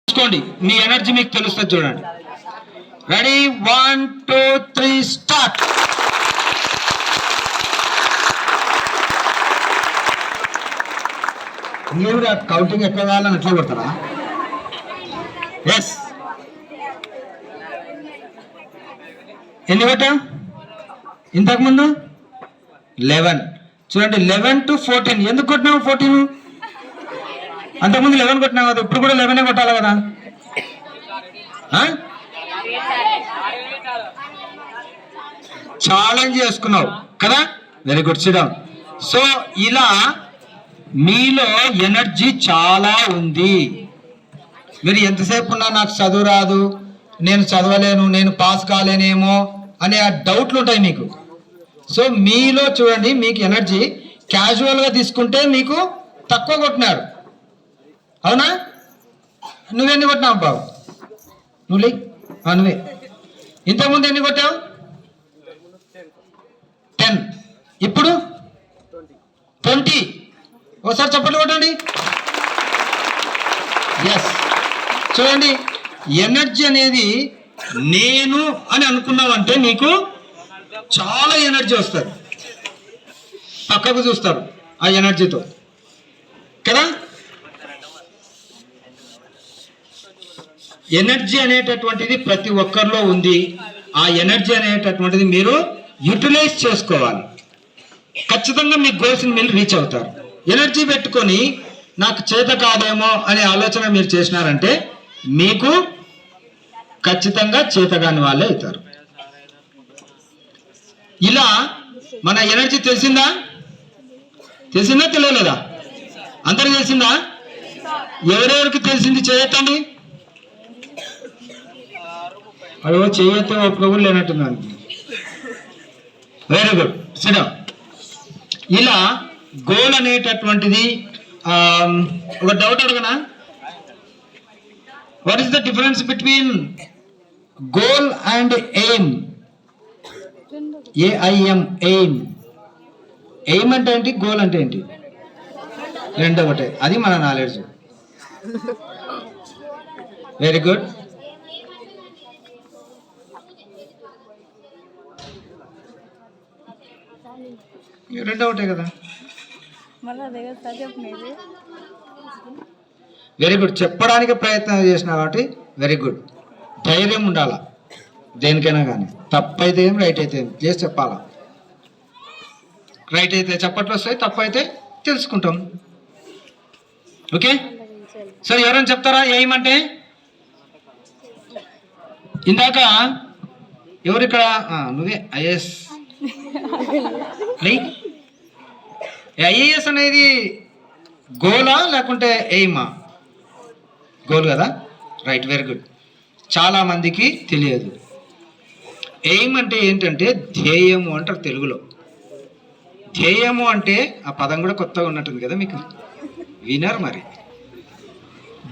చూసుకోండి, మీ ఎనర్జీ మీకు తెలుస్తుంది. చూడండి. Ready, 1 2 3 start. మీరు కౌంటింగ్ ఎక్కడ కావాలని ఎట్లా కొడతారా? ఎస్. ఎన్ని కొట్టా ఇంతకుముందు? 11. చూడండి, 11 to 14. ఎందుకు కొట్టినావు 14? అంతకుముందు 11 కొట్టినావు కదా, ఇప్పుడు కూడా 11 కొట్టాలి కదా. ఛాలెంజ్ చేసుకున్నావు కదా, very good, sit down. So ఇలా మీలో ఎనర్జీ చాలా ఉంది. మీరు ఎంతసేపు ఉన్నా నాకు చదువు రాదు, నేను చదవలేను, నేను పాస్ కాలేనేమో అనే ఆ డౌట్లు ఉంటాయి మీకు. సో మీలో చూడండి, మీకు ఎనర్జీ క్యాజువల్గా తీసుకుంటే మీకు తక్కువ కొట్టినారు, అవునా? నువ్వెన్ని కొట్టినావు బాబు? నువ్వు నువ్వే. ఇంతకుముందు ఎన్ని కొట్టావు? 10. ఇప్పుడు 20. ఒకసారి చప్పట్లు కొట్టండి. ఎస్. చూడండి, ఎనర్జీ అనేది నేను అని అనుకున్నావంటే నీకు చాలా ఎనర్జీ వస్తుంది. పక్కకు చూస్తారు ఆ ఎనర్జీతో కదా. ఎనర్జీ అనేటటువంటిది ప్రతి ఒక్కరిలో ఉంది. ఆ ఎనర్జీ అనేటటువంటిది మీరు యూటిలైజ్ చేసుకోవాలి. ఖచ్చితంగా మీ గోల్స్ని మీరు రీచ్ అవుతారు. ఎనర్జీ పెట్టుకొని నాకు చేత కాదేమో అనే ఆలోచన మీరు చేసినారంటే మీకు ఖచ్చితంగా చేతగాని వాళ్ళే అవుతారు. ఇలా మన ఎనర్జీ తెలిసిందా తెలియలేదా? అందరికి తెలిసిందా? ఎవరెవరికి తెలిసింది చేయొద్దండి. అదో చేయొద్దు ఒప్పుకోలు లేనట్టున్నాను. Very good, sit down. ఇలా గోల్ అనేటటువంటిది ఒక డౌట్ అడగనా? What is the difference between goal and aim? A I M, aim. Aim అంటే ఏంటి, గోల్ అంటే ఏంటి? రెండు ఒకటే. అది మన నాలెడ్జ్. Very good. రెండు ఒకటే కదా. Very good. చెప్పడానికి ప్రయత్నం చేసిన కాబట్టి వెరీ గుడ్. ధైర్యం ఉండాలా దేనికైనా కానీ. తప్పైతే ఏం, రైట్ అయితే ఏం చేసి చెప్పాలా. రైట్ అయితే చప్పట్లు వస్తాయి, తప్పు అయితే తెలుసుకుంటాం. ఓకే. సరే, ఎవరైనా చెప్తారా ఏమంటే? ఇందాక ఎవరు ఇక్కడ? నువ్వే ఐఏఎస్. ఐఏఎస్ అనేది గోలా లేకుంటే ఎయిమా? గోల్ కదా, రైట్, వెరీ గుడ్. చాలా మందికి తెలియదు. ఎయిమ్ అంటే ఏంటంటే ధ్యేయము అంటారు తెలుగులో. ధ్యేయము అంటే ఆ పదం కూడా కొత్తగా ఉన్నట్టుంది కదా మీకు, వినరు మరి.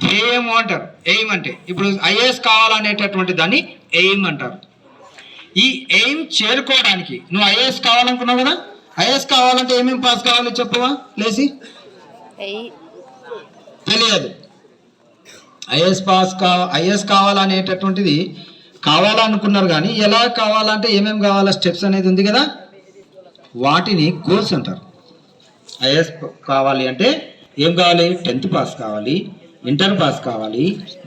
ధ్యేయము అంటారు. ఎయిమ్ అంటే ఇప్పుడు ఐఏఎస్ కావాలనేటటువంటి దాన్ని ఎయిమ్ అంటారు. ఈ ఎయిమ్ చేరుకోవడానికి నువ్వు ఐఏఎస్ కావాలనుకున్నావు కదా, ఐఏఎస్ కావాలంటే ఏమేమి పాస్ కావాలి చెప్పవా లేచి? తెలియదు. ఐఏఎస్ కావాలనేటటువంటిది కావాలనుకున్నారు కానీ ఎలా కావాలంటే ఏమేమి కావాలా స్టెప్స్ అనేది ఉంది కదా, వాటిని గోల్స్ అంటారు. ఐఏఎస్ కావాలి అంటే ఏం కావాలి? 10th పాస్ కావాలి, ఇంటర్ పాస్ కావాలి,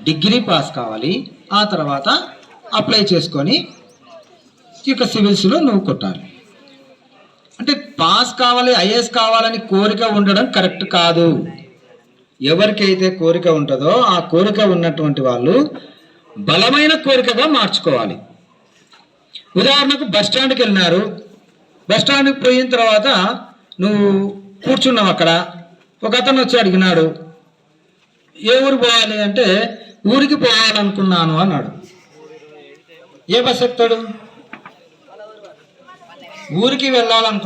డిగ్రీ పాస్ కావాలి. ఆ తర్వాత అప్లై చేసుకొని ఇక సివిల్స్లో నువ్వు కొట్టాలి. అంటే పాస్ కావాలి, ఐఏఎస్ కావాలని కోరిక ఉండడం కరెక్ట్ కాదు. ఎవరికైతే కోరిక ఉంటుందో ఆ కోరిక ఉన్నటువంటి వాళ్ళు బలమైన కోరికగా మార్చుకోవాలి. ఉదాహరణకు బస్ స్టాండ్కి వెళ్ళినారు. బస్ స్టాండ్కి పోయిన తర్వాత నువ్వు కూర్చున్నావు అక్కడ. ఒక అతను వచ్చి అడిగినాడు, ఏ ఊరు పోవాలి అంటే ఊరికి పోవాలనుకున్నాను అన్నాడు. ఏ బస్ ఎక్కుతాడు? ఊరికి వెళ్ళాలనుకున్నాడు.